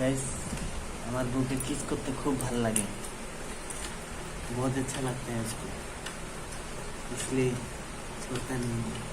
Guys हमारे बहू के किस करते खूब भल लगे, बहुत अच्छा लगता है उसको, इसलिए छोड़ता नहीं है।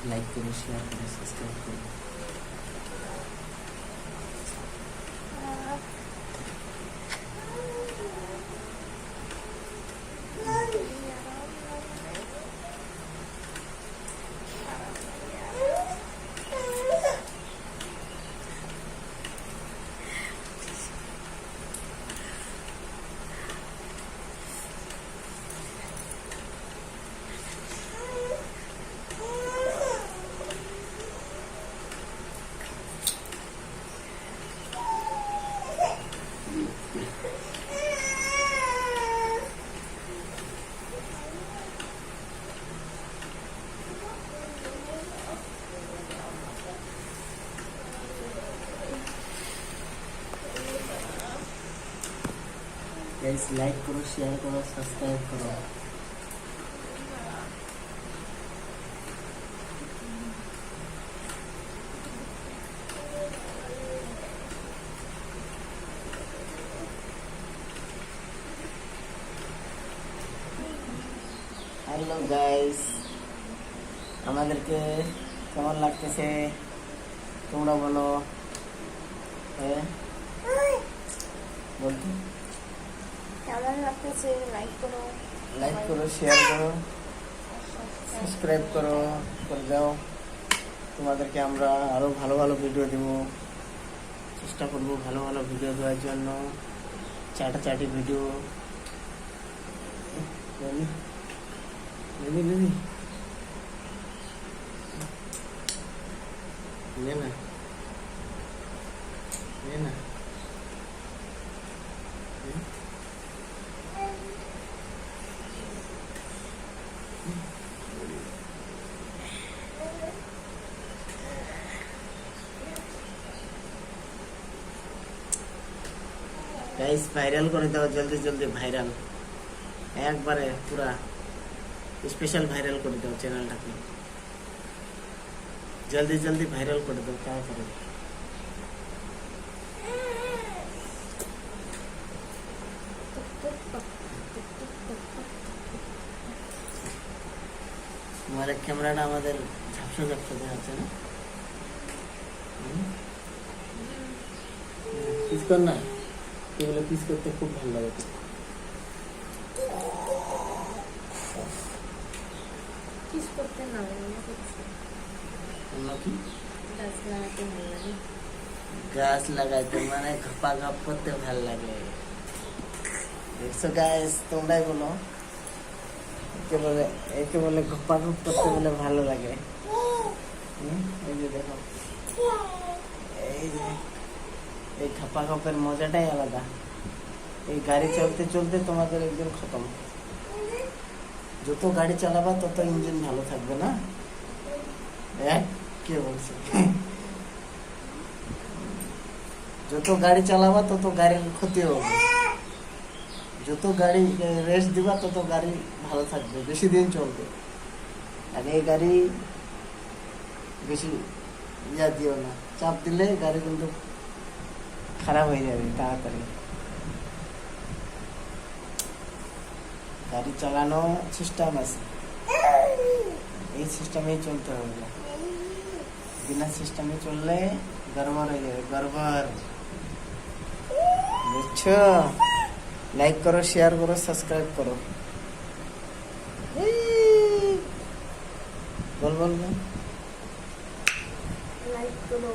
लाइक करो, शेयर करो, सब्सक्राइब करो। गाइस लाइक करो, शेयर करो, सब्सक्राइब करो। हेलो गाइस, আমাদেরকে কেমন লাগতেছে তোমরা বলো। হ্যাঁ বলতো কেমন লাগতেছে? লাইক করো, শেয়ার করো, সাবস্ক্রাইব করো, করে দাও। তোমাদেরকে আমরা আরো ভালো ভালো ভিডিও দেব, চেষ্টা করব ভালো ভালো ভিডিও দেওয়ার জন্য। চাটাচাটি ভিডিও না गाइस ভাইরাল করে দাও, জলদি জলদি ভাইরাল, একবারে পুরা স্পেশাল ভাইরাল করে দাও চ্যানেলটাকে, জলদি জলদি ভাইরাল করে দাও। তাড়াতাড়ি মোবাইলের ক্যামেরাটা আমাদের ঝাপসা ঝাপসা দেখাচ্ছে না? কিস কর না, এগুলো কিস করতে খুব ভালো লাগে। কিস করতে না করছি, কি গাছ লাগাতে ভালো লাগে। গাছ লাগাইতে মানে ঘপা ঘপ করতে ভালো লাগে। দেখছো গাইস, তোমরাই বলো একে বলে ঘপা ঘপ করতে বলে ভালো লাগে। এই যে দেখো, এই যে এই ঘপা ঘপের মজাটাই আলাদা। এই গাড়ি চলতে চলতে তোমাদের একদিন খতম। যত গাড়ি চালাবা তত ইঞ্জিন ভালো থাকবে না? কে বলছে? যত গাড়ি চালাবা তত গাড়ির ক্ষতি হবে, যত গাড়ি রেস্ট দিবা তত গাড়ি ভালো থাকবে, বেশি দিন চলবে। আর এই গাড়ি বেশি ইয়া দিও না, চাপ দিলে গাড়ি কিন্তু খারাপ হয়ে যাবে তাড়াতাড়ি। গাড়ি চালানো সিস্টেম আছে, এই সিস্টেমেই চলতে হবে। বিনা সিস্টেমে চললে গড়বড় হয়ে যাবে, গড়বড়। বুঝছো? লাইক করো, শেয়ার করো, সাবস্ক্রাইব করো। বল লাইক করো।